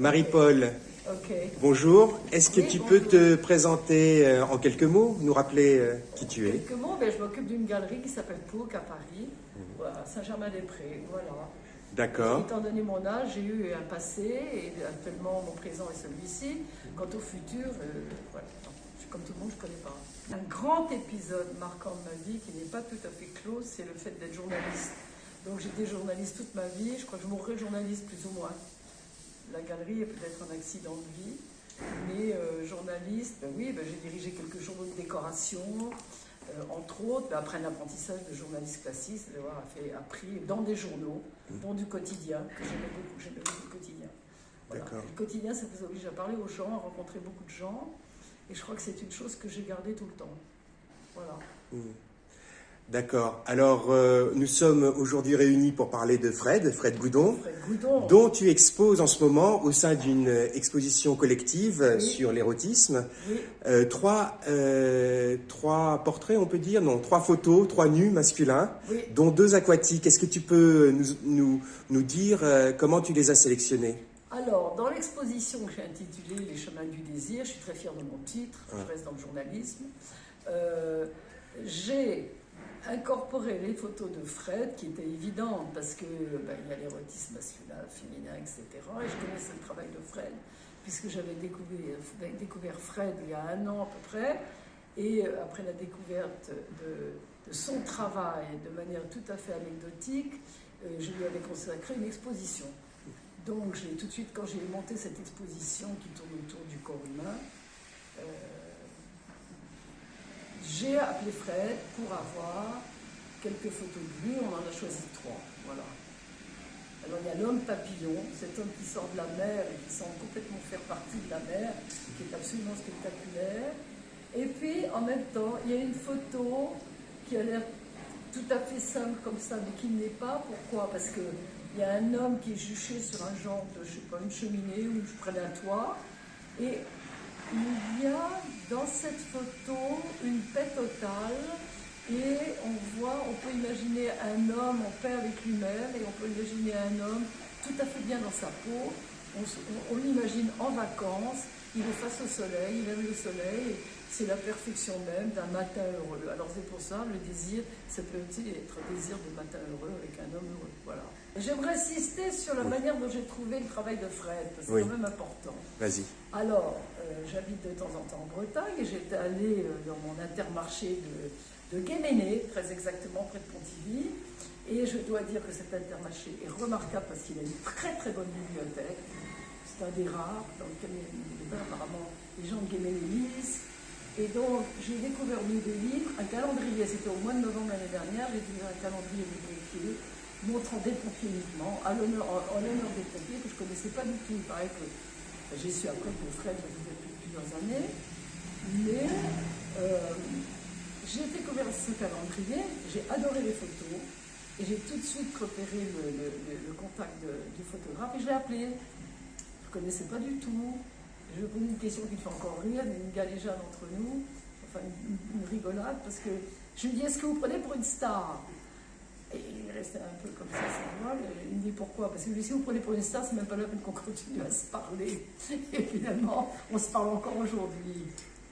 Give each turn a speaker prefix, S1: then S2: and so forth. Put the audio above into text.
S1: Marie-Paul,
S2: Ok.
S1: bonjour. Est-ce que
S2: Oui,
S1: tu
S2: bonjour.
S1: peux te présenter en quelques mots, nous rappeler qui tu es?
S2: Quelques mots, je m'occupe d'une galerie qui s'appelle POC à Paris, voilà, Saint-Germain-des-Prés, voilà.
S1: D'accord,
S2: Étant donné mon âge, j'ai eu un passé et actuellement mon présent est celui-ci. Quant au futur, voilà, non, je suis comme tout le monde, je ne connais pas. Un grand épisode marquant de ma vie qui n'est pas tout à fait clos, c'est le fait d'être journaliste. Donc j'étais journaliste toute ma vie, je crois que je mourrai journaliste plus ou moins. La galerie est peut-être un accident de vie, mais journaliste, oui, j'ai dirigé quelques journaux de décoration, entre autres, après un apprentissage de journaliste classique, d'avoir appris dans des journaux, dont du quotidien, que j'aimais beaucoup le quotidien. Voilà. Le quotidien, ça vous oblige à parler aux gens, à rencontrer beaucoup de gens, et je crois que c'est une chose que j'ai gardée tout le temps. Voilà.
S1: D'accord. Alors, nous sommes aujourd'hui réunis pour parler de Fred Goudon,
S2: Fred Goudon,
S1: dont tu exposes en ce moment au sein d'une exposition collective
S2: oui,
S1: sur l'érotisme.
S2: oui.
S1: Trois portraits, on peut dire, non, trois photos, trois nus masculins,
S2: Oui.
S1: dont deux aquatiques. Est-ce que tu peux nous dire comment tu les as sélectionnés?
S2: Alors, dans l'exposition que j'ai intitulée Les chemins du désir, je suis très fière de mon titre, je reste dans le journalisme, j'ai incorporé les photos de Fred, qui étaient évidentes, parce que il y a l'érotisme masculin, féminin, etc. Et je connaissais le travail de Fred, puisque j'avais découvert Fred il y a 1 an à peu près, et après la découverte de son travail de manière tout à fait anecdotique, je lui avais consacré une exposition. Donc tout de suite, quand j'ai monté cette exposition qui tourne autour du corps humain, j'ai appelé Fred pour avoir quelques photos de lui. On en a choisi 3. Voilà. Alors il y a l'homme papillon, cet homme qui sort de la mer et qui semble complètement faire partie de la mer, qui est absolument spectaculaire. Et puis en même temps, il y a une photo qui a l'air tout à fait simple comme ça, mais qui ne l'est pas. Pourquoi? Parce qu'il y a un homme qui est juché sur un genre de, je sais pas, une cheminée ou près d'un toit. Et il y a dans cette photo une paix totale et on peut imaginer un homme en paix avec lui-même et on peut imaginer un homme tout à fait bien dans sa peau. On l'imagine en vacances, il est face au soleil, il aime le soleil, c'est la perfection même d'un matin heureux. Alors c'est pour ça, le désir, ça peut aussi être un désir de matin heureux avec un homme heureux. Voilà. J'aimerais insister sur la manière dont j'ai trouvé le travail de Fred, parce que c'est quand même important.
S1: Vas-y.
S2: Alors, j'habite de temps en temps en Bretagne et j'étais allée dans mon intermarché de Guéméné, très exactement près de Pontivy. Et je dois dire que cet intermarché est remarquable parce qu'il a une très très bonne bibliothèque. C'est un des rares dans lequel apparemment les gens de Guéméné lisent. Et donc, j'ai découvert au milieu des livres un calendrier. C'était au mois de novembre l'année dernière. J'ai découvert un calendrier des pompiers, montrant des pompiers uniquement, en l'honneur des pompiers, que je ne connaissais pas du tout. Il paraît que j'ai su après que Fred le faisait depuis plusieurs années. Mais j'ai découvert ce calendrier, j'ai adoré les photos. Et j'ai tout de suite repéré le contact du photographe et je l'ai appelé. Je ne connaissais pas du tout. Je lui ai posé une question qui me fait encore rire, une galéjade entre nous, enfin une rigolade, parce que je lui dis, est-ce que vous prenez pour une star? Et il restait un peu comme ça, sans moi. Il me dit pourquoi? Parce que si vous prenez pour une star, c'est même pas la peine qu'on continue à se parler. Et finalement, on se parle encore aujourd'hui.